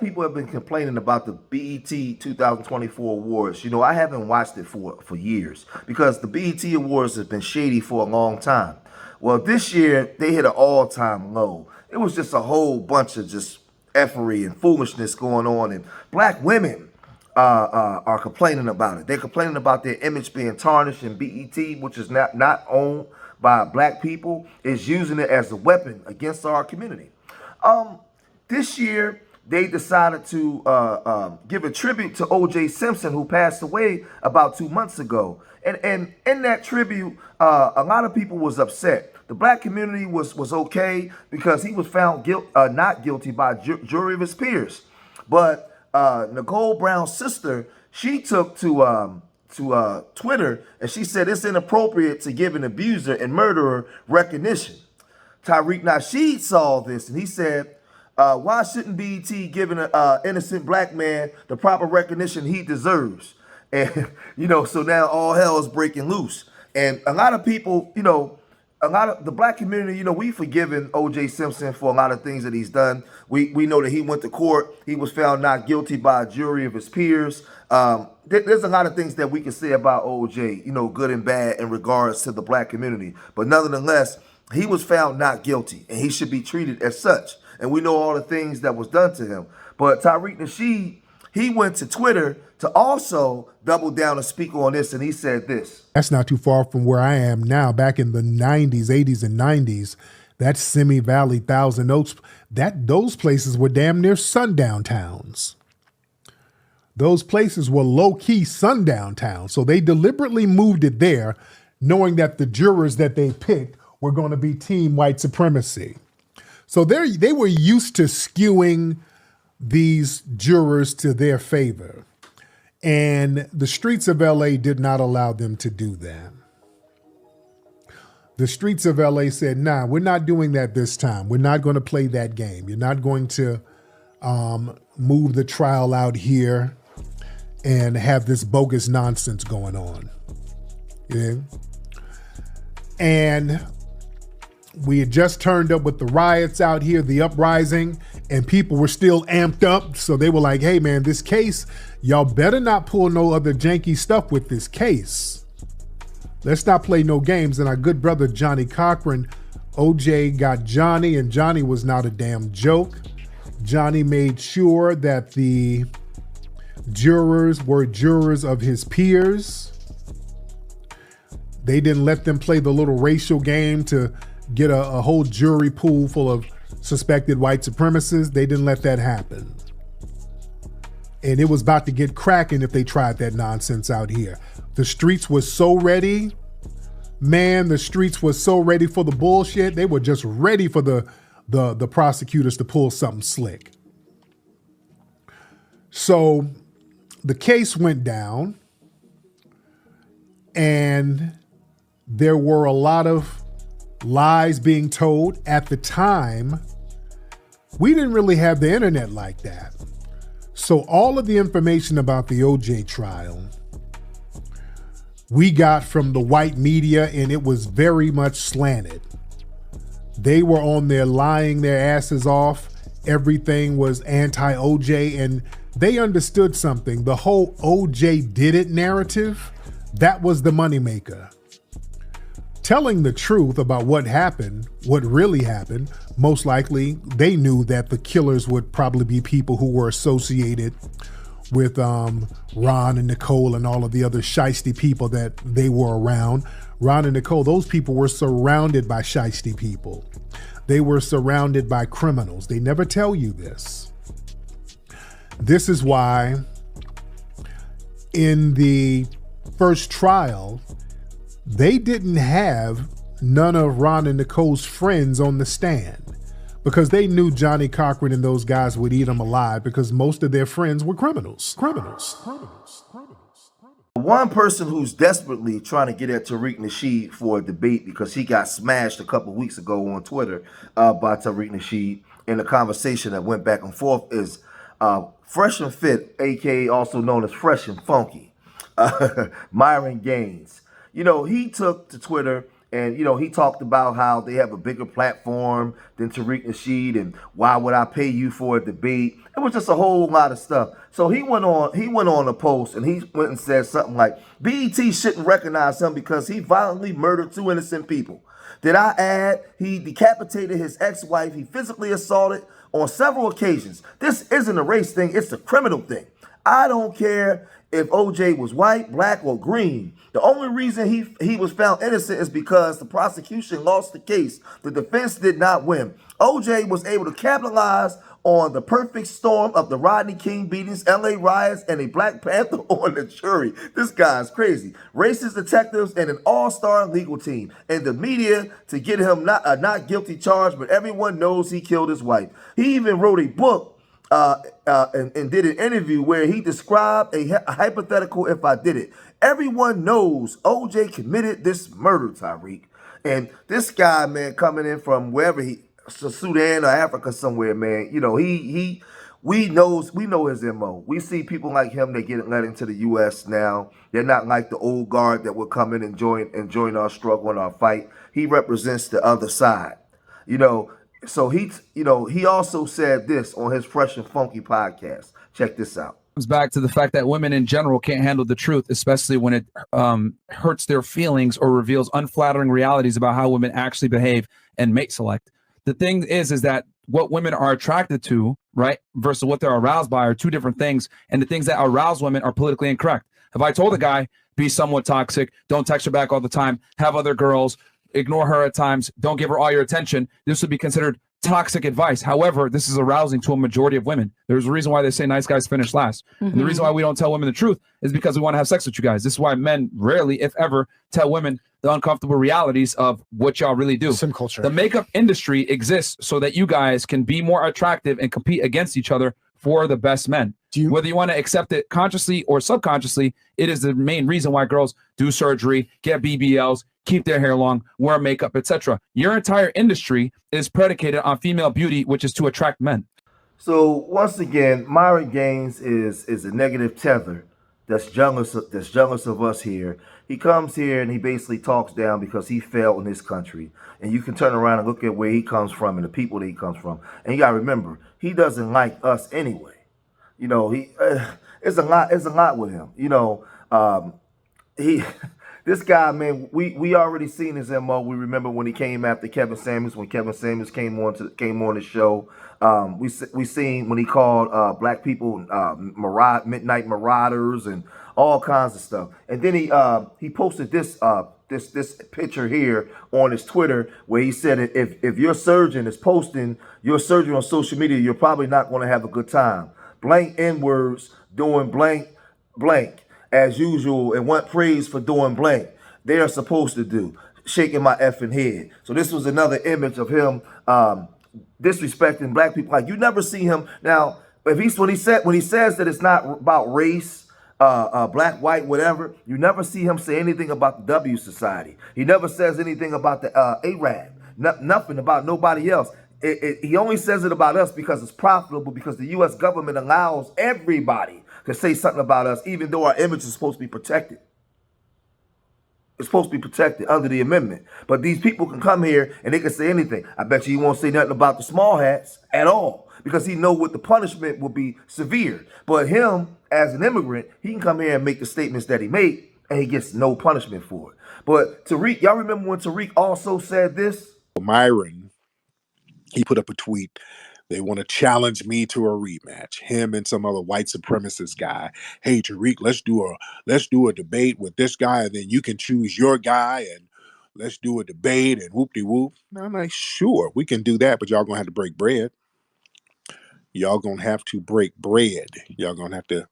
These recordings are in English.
People have been complaining about the BET 2024 awards. I haven't watched it for years because the BET awards has been shady for a long time. Well, this year they hit an all-time low. It was just a whole bunch of just effery and foolishness going on, and black women are complaining about it. They're complaining about their image being tarnished, and BET, which is not owned by black people, is using it as a weapon against our community. This year, they decided to give a tribute to OJ Simpson, who passed away about 2 months ago. And in that tribute, a lot of people was upset. The black community was okay because he was found not guilty by a jury of his peers. But Nicole Brown's sister, she took to Twitter and she said it's inappropriate to give an abuser and murderer recognition. Tariq Nasheed saw this and he said, why shouldn't BET give an innocent black man the proper recognition he deserves? And, so now all hell is breaking loose. And a lot of people, a lot of the black community, we've forgiven OJ Simpson for a lot of things that he's done. We know that he went to court. He was found not guilty by a jury of his peers. There's a lot of things that we can say about OJ, good and bad in regards to the black community. But nonetheless, he was found not guilty and he should be treated as such. And we know all the things that was done to him. But Tariq Nasheed, he went to Twitter to also double down and speak on this, and he said this. That's not too far from where I am now. Back in the 90s, 80s, and 90s, that Simi Valley, Thousand Oaks, those places were damn near sundown towns. Those places were low-key sundown towns. So they deliberately moved it there, knowing that the jurors that they picked were going to be team white supremacy. So they were used to skewing these jurors to their favor. And the streets of LA did not allow them to do that. The streets of LA said, nah, we're not doing that this time. We're not going to play that game. You're not going to move the trial out here and have this bogus nonsense going on. Yeah. And we had just turned up with the riots out here, the uprising, and people were still amped up. So they were like, hey, man, this case, y'all better not pull no other janky stuff with this case. Let's not play no games. And our good brother, Johnny Cochran, OJ got Johnny, and Johnny was not a damn joke. Johnny made sure that the jurors were jurors of his peers. They didn't let them play the little racial game to get a whole jury pool full of suspected white supremacists. They didn't let that happen. And it was about to get cracking if they tried that nonsense out here. The streets were so ready. Man, the streets were so ready for the bullshit. They were just ready for the prosecutors to pull something slick. So the case went down and there were a lot of lies being told. At the time, we didn't really have the internet like that. So all of the information about the OJ trial, we got from the white media, and it was very much slanted. They were on there lying their asses off. Everything was anti-OJ, and they understood something. The whole OJ did it narrative, that was the moneymaker. Telling the truth about what happened, what really happened, most likely they knew that the killers would probably be people who were associated with Ron and Nicole and all of the other shiesty people that they were around. Ron and Nicole, those people were surrounded by shiesty people. They were surrounded by criminals. They never tell you this. This is why in the first trial, they didn't have none of Ron and Nicole's friends on the stand because they knew Johnny Cochran and those guys would eat them alive because most of their friends were criminals. One person who's desperately trying to get at Tariq Nasheed for a debate because he got smashed a couple of weeks ago on Twitter by Tariq Nasheed in a conversation that went back and forth is Fresh and Fit, aka also known as Fresh and Funky, Myron Gaines. He took to Twitter And he talked about how they have a bigger platform than Tariq Nasheed, and why would I pay you for a debate? It was just a whole lot of stuff. So he went on a post, and he went and said something like, BET shouldn't recognize him because he violently murdered 2 innocent people. Did I add, he decapitated his ex-wife, he physically assaulted on several occasions. This isn't a race thing, it's a criminal thing. I don't care if OJ was white, black, or green. The only reason he was found innocent is because the prosecution lost the case. The defense did not win. OJ was able to capitalize on the perfect storm of the Rodney King beatings, LA riots, and a Black Panther on the jury. This guy's crazy. Racist detectives and an all-star legal team, and the media to get him not guilty charge, but everyone knows he killed his wife. He even wrote a book and did an interview where he described a hypothetical if I did it. Everyone knows OJ committed this murder, Tariq. And this guy, man, coming in from wherever Sudan or Africa somewhere, man, we know his MO. We see people like him that get let into the US now. They're not like the old guard that will come in and join our struggle and our fight. He represents the other side. You know, so he also said this on his Fresh and Funky podcast. Check this out. Comes back to the fact that women in general can't handle the truth, especially when it hurts their feelings or reveals unflattering realities about how women actually behave and mate select. The thing is that what women are attracted to, right, versus what they're aroused by are two different things. And the things that arouse women are politically incorrect. If I told a guy, be somewhat toxic, don't text her back all the time, have other girls, ignore her at times, don't give her all your attention, this would be considered toxic advice. However, this is arousing to a majority of women. There's a reason why they say nice guys finish last. And the reason why we don't tell women the truth is because we want to have sex with you guys. This is why men rarely, if ever, tell women the uncomfortable realities of what y'all really do. Sim culture. The makeup industry exists so that you guys can be more attractive and compete against each other for the best men. Whether you want to accept it consciously or subconsciously, it is the main reason why girls do surgery, get BBLs, keep their hair long, wear makeup, etc. Your entire industry is predicated on female beauty, which is to attract men. So once again, Myron Gaines is a negative tether that's jealous of us here. He comes here and he basically talks down because he failed in his country. And you can turn around and look at where he comes from and the people that he comes from. And you got to remember, he doesn't like us anyway. It's a lot with him. This guy, man, we already seen his MO. We remember when he came after Kevin Samuels, when Kevin Samuels came on the show. We seen when he called black people midnight marauders and all kinds of stuff. And then he posted this picture here on his Twitter where he said if your surgeon is posting your surgery on social media, you're probably not going to have a good time. Blank N-words doing blank as usual and want praise for doing blank. They are supposed to do. Shaking my effing head. So this was another image of him disrespecting black people. Like you never see him now. When he says that it's not about race, black, white, whatever, you never see him say anything about the W Society. He never says anything about the Arab. Nothing about nobody else. He only says it about us because it's profitable, because the U.S. government allows everybody to say something about us, even though our image is supposed to be protected. It's supposed to be protected under the amendment. But these people can come here and they can say anything. I bet you he won't say nothing about the small hats at all because he know what the punishment will be severe. But him, as an immigrant, he can come here and make the statements that he made and he gets no punishment for it. But Tariq, y'all remember when Tariq also said this? Myron, he put up a tweet. They want to challenge me to a rematch. Him and some other white supremacist guy. Hey, Tariq, let's do a debate with this guy, and then you can choose your guy, and let's do a debate and whoop-de-whoop. And I'm like, sure, we can do that, but y'all gonna have to break bread. Y'all gonna have to break bread. Y'all gonna have to.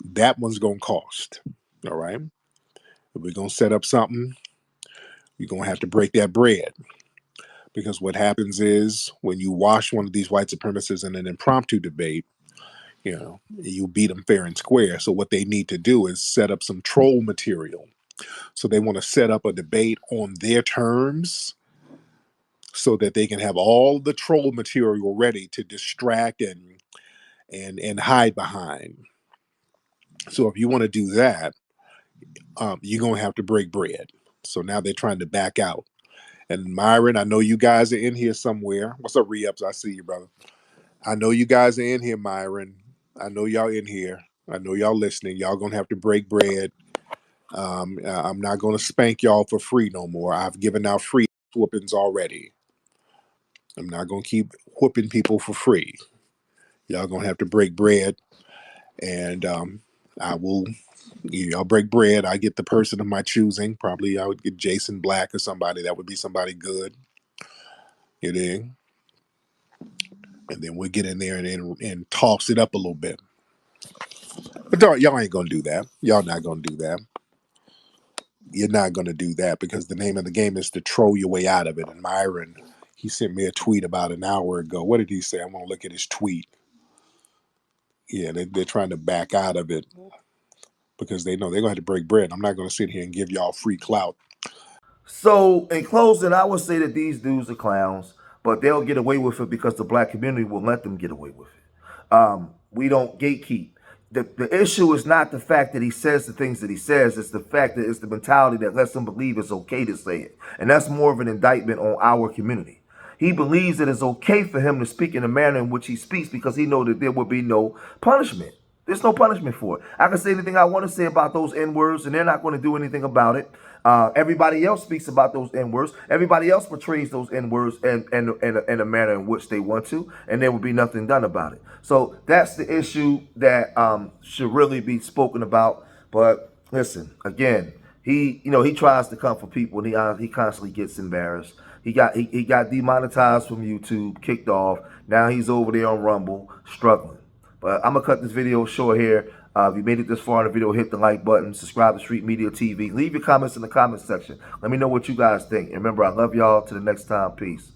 That one's gonna cost. All right. If we're gonna set up something, you're gonna have to break that bread. Because what happens is when you wash one of these white supremacists in an impromptu debate, you beat them fair and square. So what they need to do is set up some troll material. So they want to set up a debate on their terms so that they can have all the troll material ready to distract and hide behind. So if you want to do that, you're going to have to break bread. So now they're trying to back out. And Myron, I know you guys are in here somewhere. What's up, Re-Ups? I see you, brother. I know you guys are in here, Myron. I know y'all in here. I know y'all listening. Y'all gonna have to break bread. I'm not gonna spank y'all for free no more. I've given out free whoopings already. I'm not gonna keep whooping people for free. Y'all gonna have to break bread, and I will. Y'all break bread. I get the person of my choosing. Probably I would get Jason Black or somebody. That would be somebody good. You dig? And then we'll get in there and toss it up a little bit. But y'all ain't gonna do that. Y'all not gonna do that. You're not gonna do that because the name of the game is to troll your way out of it. And Myron, he sent me a tweet about an hour ago. What did he say? I'm gonna look at his tweet. Yeah, they're trying to back out of it because they know they're gonna have to break bread. I'm not gonna sit here and give y'all free clout. So, in closing, I would say that these dudes are clowns, but they'll get away with it because the black community will let them get away with it. We don't gatekeep. The issue is not the fact that he says the things that he says, it's the fact that it's the mentality that lets them believe it's okay to say it. And that's more of an indictment on our community. He believes that it's okay for him to speak in the manner in which he speaks because he knows that there will be no punishment. There's no punishment for it. I can say anything I want to say about those N words, and they're not going to do anything about it. Everybody else speaks about those N words. Everybody else portrays those N words in a manner in which they want to, and there will be nothing done about it. So that's the issue that should really be spoken about. But listen, again, he tries to come for people, and he constantly gets embarrassed. He got demonetized from YouTube, kicked off. Now he's over there on Rumble, struggling. But I'm going to cut this video short here. If you made it this far in the video, hit the like button, subscribe to Street Media TV. Leave your comments in the comments section. Let me know what you guys think. And remember, I love y'all. Till the next time, peace.